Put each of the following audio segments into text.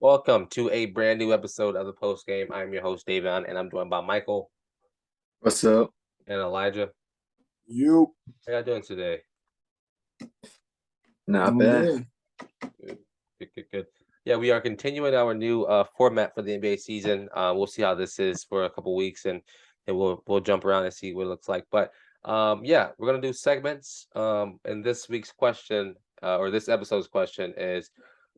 Welcome to a brand new episode of the Post Game. I'm your host, Davion, and I'm joined by Michael What's up? and Elijah. You How y'all doing today? Not doing bad. good. Good. Yeah, we are continuing our new format for the NBA season. We'll see how this is for a couple weeks, and we'll jump around and see what it looks like. But yeah, we're gonna do segments. And this week's question, or this episode's question is: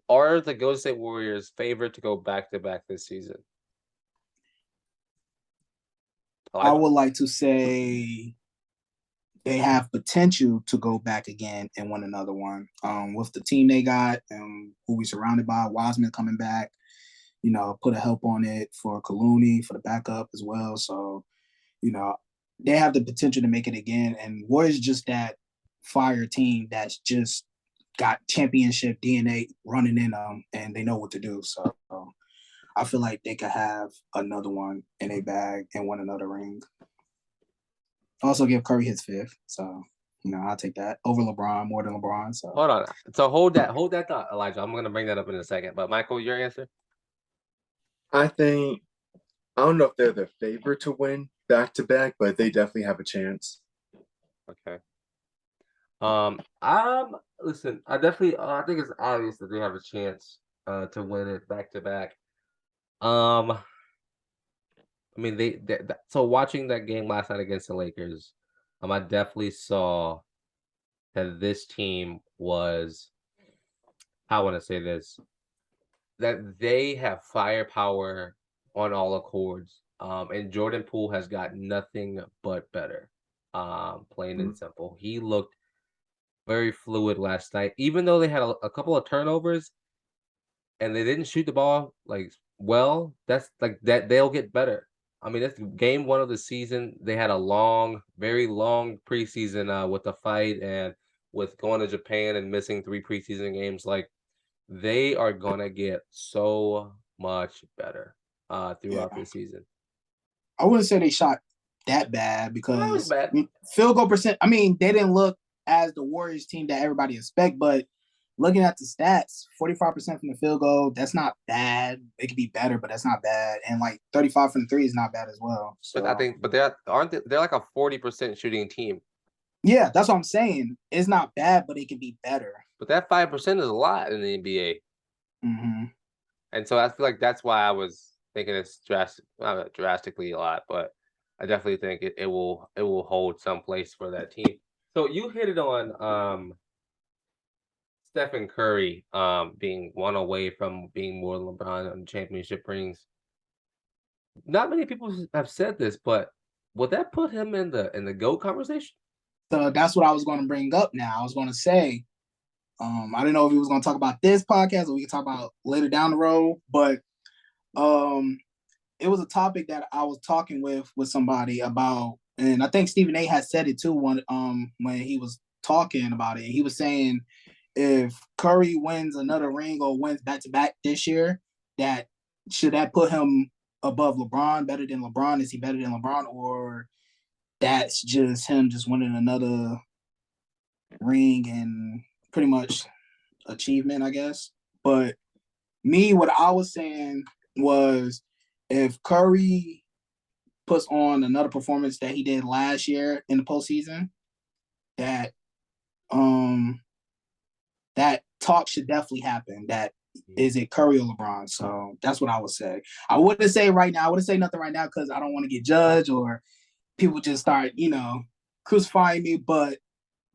are the Golden State Warriors favored to go back to back this season? I would like to say they have potential to go back again and win another one. With the team they got and who we surrounded by, Wiseman coming back, put a help on it for Kaluni for the backup as well. So, they have the potential to make it again. And Warriors just that fire team that's just got championship DNA running in them, and they know what to do. So I feel like they could have another one in a bag and win another ring. Also give Curry his fifth. So, I'll take that over LeBron, more than LeBron. So hold on. So hold that thought, Elijah. I'm gonna bring that up in a second. But Michael, your answer? I don't know if they're the favorite to win back to back, but they definitely have a chance. Okay. I'm listen. I definitely. I think it's obvious that they have a chance to win it back to back. I mean, so watching that game last night against the Lakers, I definitely saw that this team was. How I want to say this, that they have firepower on all accords. And Jordan Poole has got nothing but better. Plain and simple. He looked very fluid last night, even though they had a couple of turnovers and they didn't shoot the ball well. That's like that they'll get better. I mean, that's game one of the season. They had a very long preseason with the fight and with going to Japan and missing 3 preseason games. Like they are gonna get so much better throughout the season. I wouldn't say they shot that bad That was because bad. field goal percent. I mean, they didn't look as the Warriors team that everybody expect, but looking at the stats, 45% from the field goal, that's not bad. It could be better, but that's not bad. And like 35 from the three is not bad as well. So But I think, they're like a 40% shooting team. yeah, that's what I'm saying. It's not bad, but it can be better. But that 5% is a lot in the NBA. Mm-hmm. And so I feel like that's why I was thinking it's drastically a lot, but I definitely think it will hold some place for that team. So you hit it on Stephen Curry being one away from being more than LeBron on championship rings. Not many people have said this, but would that put him in the GOAT conversation? So that's what I was going to bring up now. I was going to say, I didn't know if we was going to talk about this podcast or we could talk about later down the road, but it was a topic that I was talking with somebody about, and I think Stephen A has said it too when he was talking about it. He was saying if Curry wins another ring or wins back to back this year, that should that put him above LeBron, better than LeBron? Is he better than LeBron, or that's just him just winning another ring and pretty much achievement, I guess. But me, what I was saying was if Curry puts on another performance that he did last year in the postseason, that that talk should definitely happen. That is it Curry or LeBron? So that's what I would say. I wouldn't say right now. I wouldn't say nothing right now because I don't want to get judged or people just start, crucifying me. But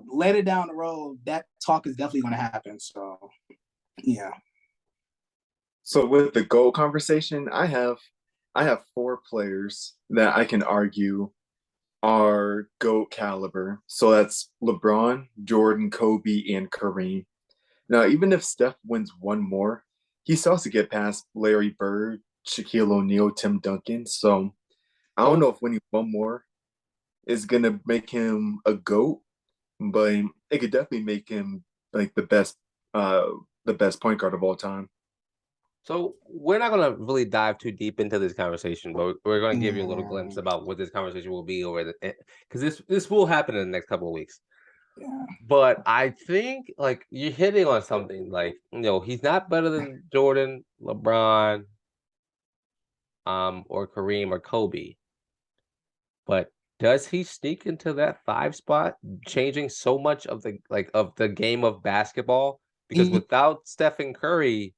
later down the road, that talk is definitely going to happen. So, yeah. So with the GOAT conversation, I have 4 players that I can argue are GOAT caliber. So that's LeBron, Jordan, Kobe, and Kareem. Now, even if Steph wins one more, he still has to get past Larry Bird, Shaquille O'Neal, Tim Duncan. So I don't know if winning one more is gonna make him a GOAT, but it could definitely make him like the best point guard of all time. So we're not gonna really dive too deep into this conversation, but we're gonna give you a little glimpse about what this conversation will be over because this will happen in the next couple of weeks. Yeah. But I think like you're hitting on something. Like, he's not better than Jordan, LeBron, or Kareem or Kobe. But does he sneak into that 5 spot, changing so much of the game of basketball? Because He, without Stephen Curry,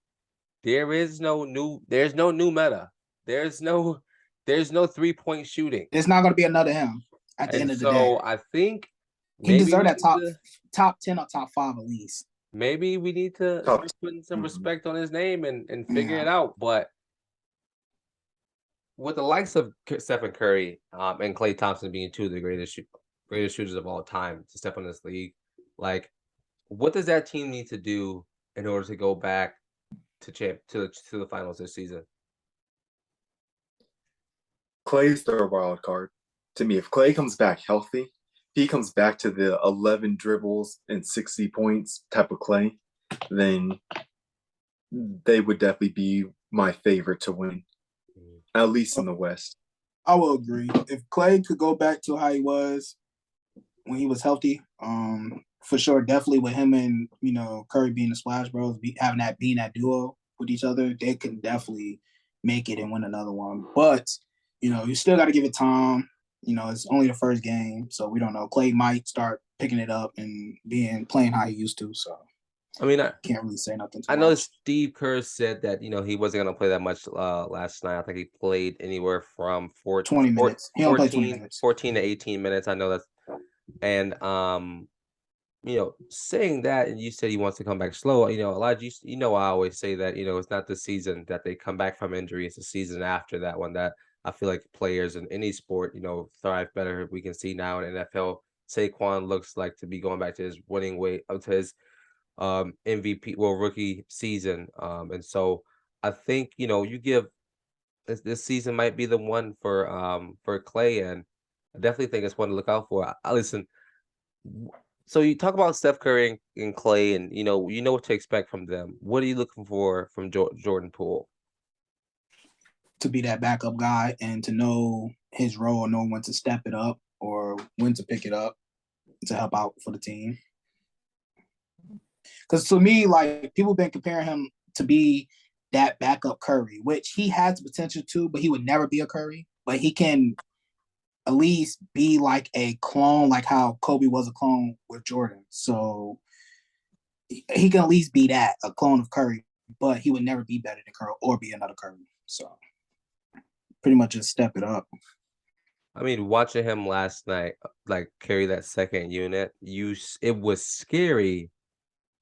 there's no new meta. There's no 3-point shooting. there's not going to be another him at the end And of the day. so I think He maybe deserved we that need to top 10 or top 5 at least. maybe we need to Top start putting some Mhm. respect on his name and figure Yeah. it out. But with the likes of Stephen Curry, and Klay Thompson being two of the greatest shooters of all time to step in this league, like, what does that team need to do in order to go back to the finals this season? Clay's the wild card to me. If Clay comes back healthy, if he comes back to the 11 dribbles and 60 points type of Clay, then they would definitely be my favorite to win, at least in the West. I will agree. If Clay could go back to how he was when he was healthy, for sure, definitely with him and Curry being the Splash Bros, being that duo with each other, they can definitely make it and win another one. But you still got to give it time. It's only the first game, so we don't know. Clay might start picking it up and playing how he used to. So I mean, can't really say nothing. I know Steve Kerr said that he wasn't going to play that much last night. I think he played anywhere from 20 minutes. He only played 20 minutes. 14 to 18 minutes. I know that's and saying that, and you said he wants to come back slow. Elijah, I always say that it's not the season that they come back from injury; it's the season after that one that I feel like players in any sport thrive better. We can see now in NFL, Saquon looks like to be going back to his winning way up to his MVP, rookie season. And so I think you give this season might be the one for Clay, and I definitely think it's one to look out for. I listen. So you talk about Steph Curry and Clay, and you know what to expect from them. What are you looking for from Jordan Poole? To be that backup guy and to know his role, know when to step it up or when to pick it up to help out for the team. Because to me, like, people have been comparing him to be that backup Curry, which he has the potential to, but he would never be a Curry. But he can at least be like a clone, like how Kobe was a clone with Jordan. So he can at least be that, a clone of Curry, but he would never be better than Curry or be another Curry. So pretty much just step it up. I mean, watching him last night, like carry that second unit, it was scary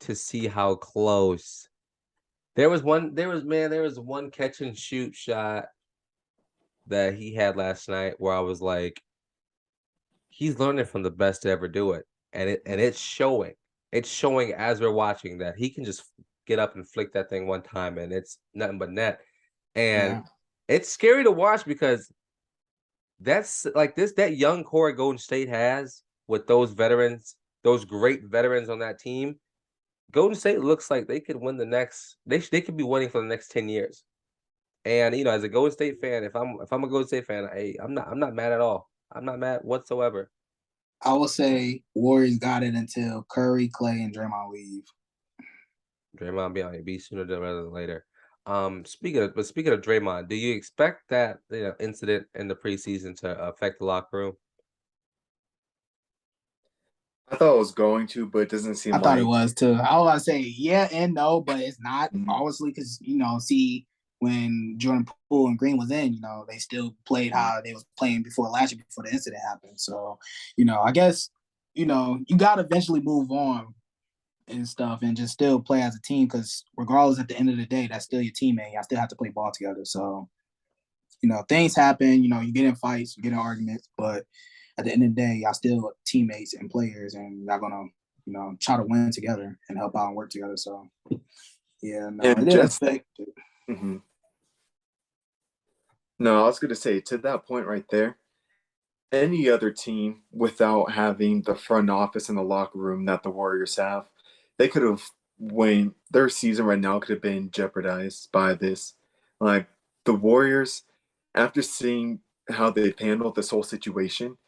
to see how close. There was one catch and shoot shot that he had last night where I was like, he's learning from the best to ever do it, and it's showing. It's showing as we're watching that he can just get up and flick that thing one time, and it's nothing but net. And it's scary to watch because that's like that young core Golden State has with those veterans, those great veterans on that team. Golden State looks like they could win the next. They could be winning for the next 10 years. And as a Golden State fan, if I'm a Golden State fan, I'm not mad at all. I'm not mad whatsoever. I will say Warriors got it until Curry, Clay, and Draymond leave. Draymond be sooner rather than later. Speaking of Draymond, do you expect that incident in the preseason to affect the locker room? I thought it was going to, but it doesn't seem I thought like it was too. I was gonna say yeah and no, but it's not obviously because see when Jordan Poole and Green was in, they still played how they was playing before last year before the incident happened. So, I guess you gotta eventually move on and stuff and just still play as a team because regardless at the end of the day, that's still your teammate. I still have to play ball together. So, things happen. You get in fights, you get in arguments, but at the end of the day, y'all still teammates and players, and y'all gonna try to win together and help out and work together. So, yeah, no, and it didn't affect it. Mm-hmm. No, I was going to say to that point right there, any other team without having the front office and the locker room that the Warriors have, they could have won. Their season right now could have been jeopardized by this. Like the Warriors, after seeing how they've handled this whole situation,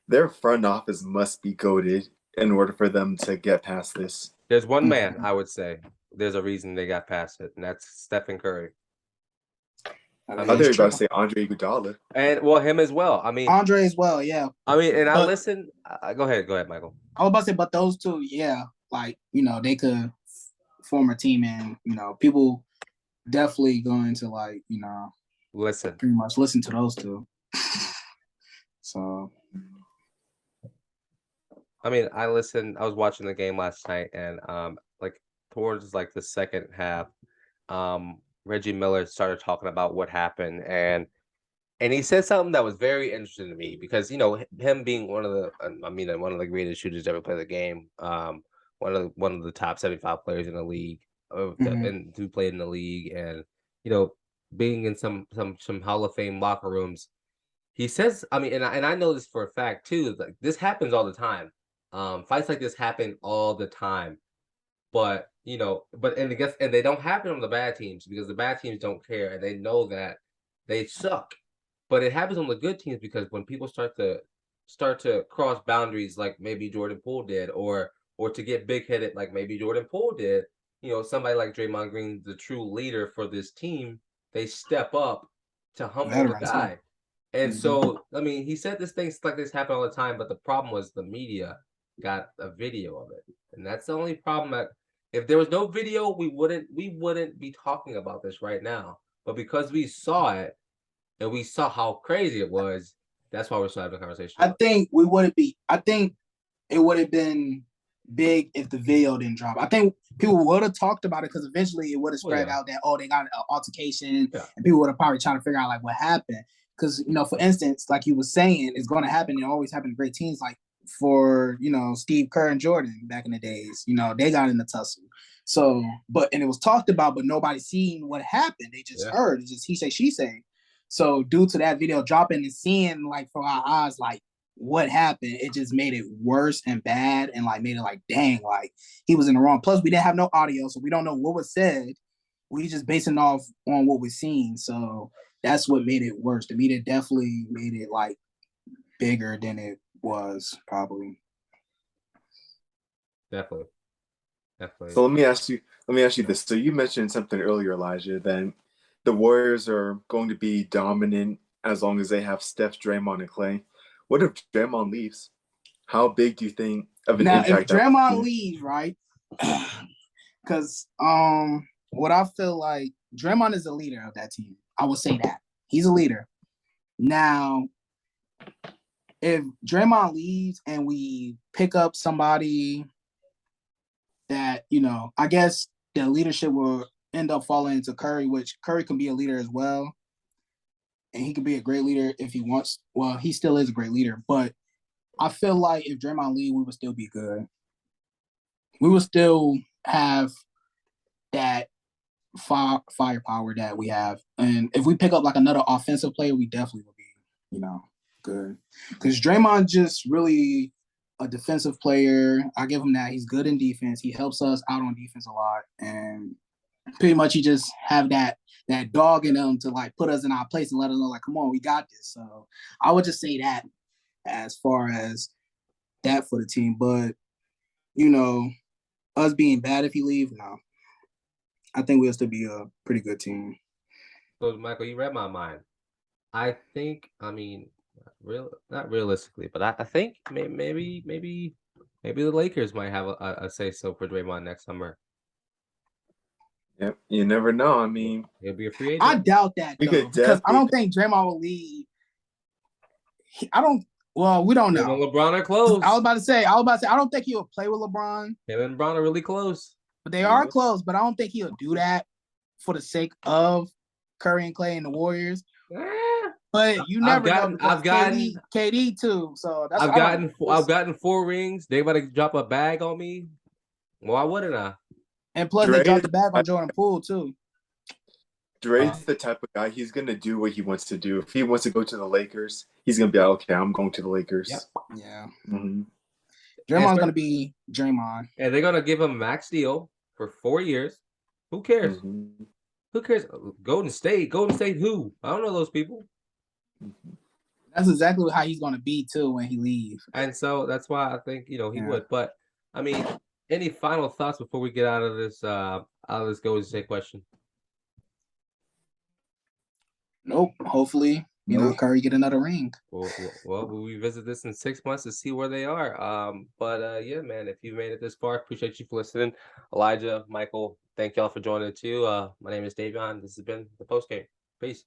their front office must be goated in order for them to get past this. There's one man, I would say, there's a reason they got past it, and that's Stephen Curry. I thought you were about to say Andre Iguodala. And, well, him as well. I mean, Andre as well, yeah. I mean, and I listen. Go ahead, Michael. I was about to say, but those two, yeah, like, you know, they could form a team, and, you know, people definitely going to, like, you know, pretty much listen to those two. So, I mean, I was watching the game last night, and like towards like the second half, Reggie Miller started talking about what happened, and he said something that was very interesting to me because, you know, him being one of the greatest shooters to ever play the game, one of the top 75 players in the league, and who played in the league, and, you know, being in some Hall of Fame locker rooms. He says, I mean, and I know this for a fact too. Like, this happens all the time. Fights like this happen all the time. But, you know, and they don't happen on the bad teams because the bad teams don't care and they know that they suck. But it happens on the good teams because when people start to cross boundaries like maybe Jordan Poole did, or to get big headed like maybe Jordan Poole did, you know, somebody like Draymond Green, the true leader for this team, they step up to humble the guy. And so, I mean, he said things like this happen all the time, but the problem was the media got a video of it. And that's the only problem. That if there was no video, we wouldn't be talking about this right now. But because we saw it and we saw how crazy it was, that's why we're still having a conversation. I think it would have been big if the video didn't drop. I think people would have talked about it because eventually it would have spread out that, they got an altercation, and people would have probably tried to figure out like what happened. Because, you know, for instance, like you were saying, it's going to happen. It always happened to great teams, like for, you know, Steve Kerr and Jordan back in the days. You know, they got in the tussle. So, and it was talked about, but nobody seen what happened. They just heard. It's just he say, she say. So due to that video dropping and seeing, like, for our eyes, like, what happened, it just made it worse and bad, and like made it like, dang, like he was in the wrong. Plus, we didn't have no audio, so we don't know what was said. We just basing off on what we're seeing. So that's what made it worse. The media definitely made it like bigger than it was, probably. Definitely. So let me ask you this. So you mentioned something earlier, Elijah, that the Warriors are going to be dominant as long as they have Steph, Draymond, and Clay. What if Draymond leaves? How big do you think of an impact? If Draymond leaves, right? Because what I feel like, Draymond is the leader of that team. I would say that. He's a leader. Now, if Draymond leaves and we pick up somebody that, you know, I guess the leadership will end up falling into Curry, which Curry can be a leader as well. And he could be a great leader if he wants. Well, he still is a great leader. But I feel like if Draymond leaves, we would still be good. We would still have that firepower that we have. And if we pick up like another offensive player, we definitely would be, you know, good. Because Draymond just really a defensive player. I give him that. He's good in defense. He helps us out on defense a lot. And pretty much he just have that dog in him to like put us in our place and let us know like, come on, we got this. So I would just say that as far as that for the team. But, you know, us being bad if he leave, no. I think we'll still be a pretty good team. So, Michael, you read my mind. I think, I mean, not realistically, but I think maybe the Lakers might have a say so for Draymond next summer. Yep, you never know. I mean, he'll be a free agent. I doubt that though, because I don't think Draymond will leave. Well, we don't know. Him and LeBron are close. I was about to say, I don't think he'll play with LeBron. Him and LeBron are really close. But they are close, but I don't think he'll do that for the sake of Curry and Clay and the Warriors. But you never know. I've gotten KD too. So that's I've gotten 4 rings. They about to drop a bag on me. Why wouldn't I? And plus, they dropped the bag on Jordan Poole too. Dre's the type of guy, he's gonna do what he wants to do. If he wants to go to the Lakers, he's gonna be like, okay, I'm going to the Lakers. Yep. Yeah. Mm-hmm. Draymond's gonna be Draymond, and they're gonna give him a max deal for 4 years. Who cares? Who cares? Golden State. Who? I don't know those people. That's exactly how he's gonna be too when he leaves. And so that's why I think he would. But I mean, any final thoughts before we get out of this Go Say question? Nope. Hopefully, Curry get another ring. We'll revisit this in 6 months to see where they are. But yeah, man, if you made it this far, appreciate you for listening. Elijah, Michael, thank y'all for joining too. My name is Davion. This has been the post game. Peace.